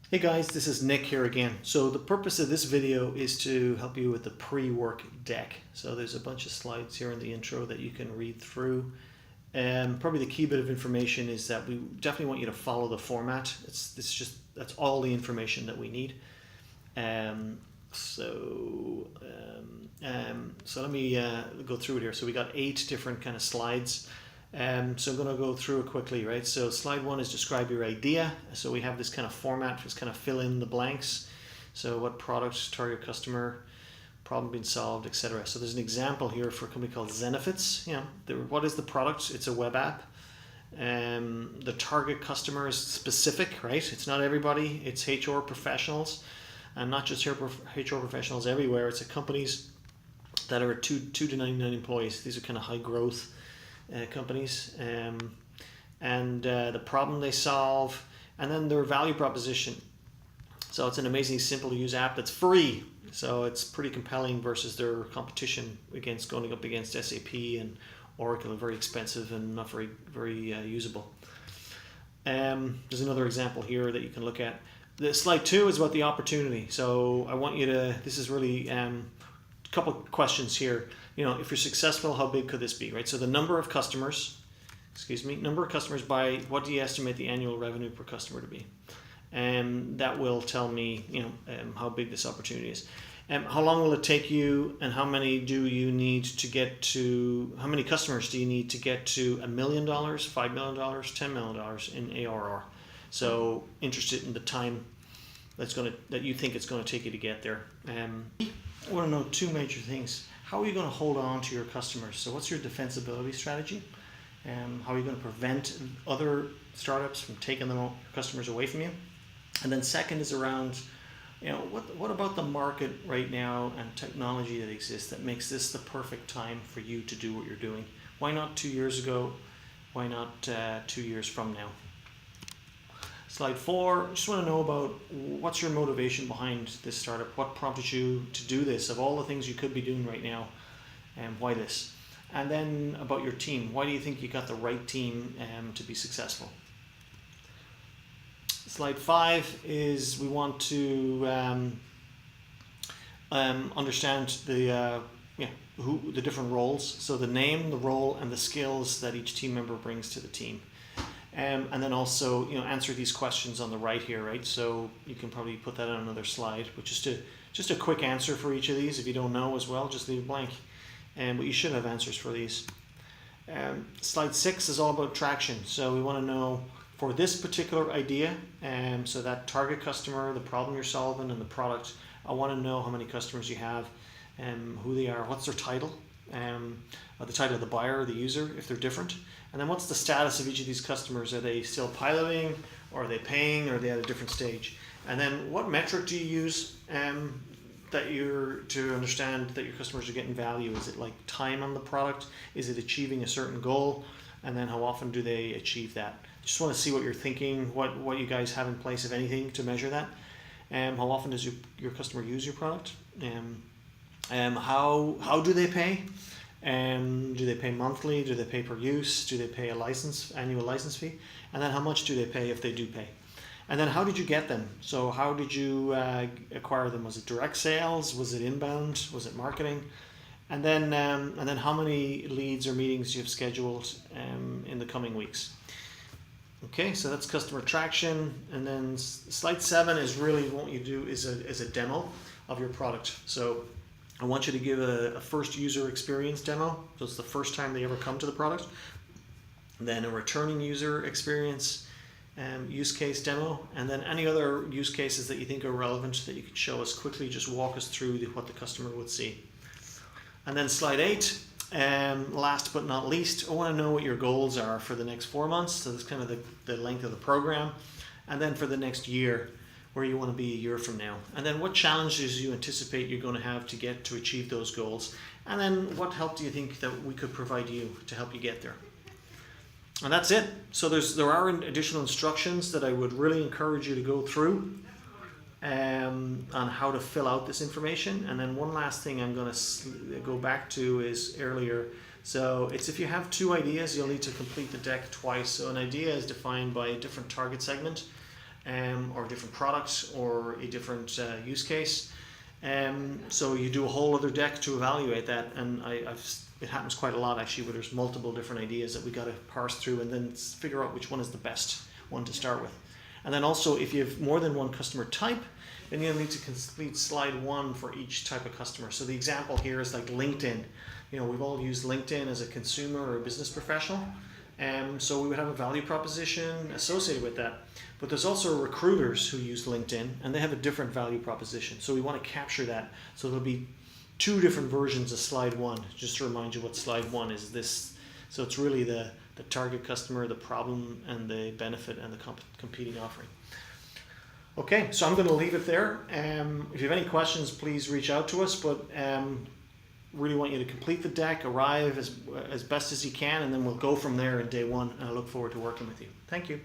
Hey guys, this is Nick here again. So the purpose of this video is to help you with the pre-work deck. So there's a bunch of slides here in the intro that you can read through. Probably the key bit of information is that we definitely want you to follow the format. That's all the information that we need. So let me go through it here. So we got 8 different kind of slides. So I'm going to go through it quickly, right? So slide 1 is describe your idea. So we have this kind of format, just kind of fill in the blanks. So what product, target customer, problem being solved, etc. So there's an example here for a company called Zenefits. What is the product? It's a web app. The target customer is specific, right? It's not everybody. It's HR professionals, and not just HR professionals everywhere. It's companies that are 2 to 99 employees. These are kind of high growth companies, and the problem they solve, and then their value proposition. So it's an amazingly simple to use app that's free, so it's pretty compelling versus their competition going up against SAP and Oracle, are very expensive and not very usable. There's another example here that you can look at. The slide 2 is about the opportunity. So I want you to, this is really a couple of questions here. If you're successful, how big could this be, right? So the number of customers by what do you estimate the annual revenue per customer to be? And that will tell me, how big this opportunity is. How long will it take you, and how many customers do you need to get to $1 million, $5 million, $10 million in ARR? So interested in the time that you think it's going to take you to get there. I want to know 2 major things. How are you going to hold on to your customers? So what's your defensibility strategy? How are you going to prevent other startups from taking your customers away from you? And then second is around, what about the market right now and technology that exists that makes this the perfect time for you to do what you're doing? Why not 2 years ago? Why not 2 years from now? Slide 4, just want to know about what's your motivation behind this startup? What prompted you to do this? Of all the things you could be doing right now, why this? And then about your team. Why do you think you got the right team to be successful? Slide 5 is we want to understand the different roles. So the name, the role, and the skills that each team member brings to the team. And then also, answer these questions on the right here, right? So you can probably put that on another slide, but just a quick answer for each of these. If you don't know as well, just leave blank. But you should have answers for these. Slide 6 is all about traction. So we want to know for this particular idea, so that target customer, the problem you're solving, and the product, I want to know how many customers you have, who they are, what's their title, the title of the buyer or the user, if they're different. And then what's the status of each of these customers? Are they still piloting, or are they paying, or are they at a different stage? And then what metric do you use to understand that your customers are getting value? Is it like time on the product? Is it achieving a certain goal? And then how often do they achieve that? Just want to see what you're thinking, what you guys have in place, if anything, to measure that. How often does your customer use your product? How do they pay? Do they pay monthly? Do they pay per use? Do they pay annual license fee? And then how much do they pay if they do pay? And then how did you get them? So how did you acquire them? Was it direct sales? Was it inbound? Was it marketing? And then how many leads or meetings you have scheduled in the coming weeks? Okay, so that's customer traction. And then slide 7 is really what you do is a demo of your product. So I want you to give a first user experience demo. So it's the first time they ever come to the product. Then a returning user experience use case demo. And then any other use cases that you think are relevant that you could show us quickly. Just walk us through what the customer would see. And then slide 8, last but not least, I want to know what your goals are for the next 4 months. So that's kind of the length of the program. And then for the next year, where you want to be a year from now. And then what challenges you anticipate you're going to have to achieve those goals. And then what help do you think that we could provide you to help you get there. And that's it. So there are additional instructions that I would really encourage you to go through on how to fill out this information. And then one last thing I'm going to go back to is earlier. So it's if you have 2 ideas, you'll need to complete the deck twice. So an idea is defined by a different target segment. or different products or a different use case. So you do a whole other deck to evaluate that, and it happens quite a lot actually, where there's multiple different ideas that we got to parse through and then figure out which one is the best one to start with. And then also, if you have more than one customer type, then you'll need to complete slide 1 for each type of customer. So the example here is like LinkedIn. We've all used LinkedIn as a consumer or a business professional. So we would have a value proposition associated with that. But there's also recruiters who use LinkedIn, and they have a different value proposition. So we want to capture that. So there'll be 2 different versions of slide 1, just to remind you what slide 1 is. This. So it's really the target customer, the problem, and the benefit, and the competing offering. Okay, so I'm going to leave it there. If you have any questions, please reach out to us. But really want you to complete the deck, arrive as best as you can, and then we'll go from there in day 1. And I look forward to working with you. Thank you.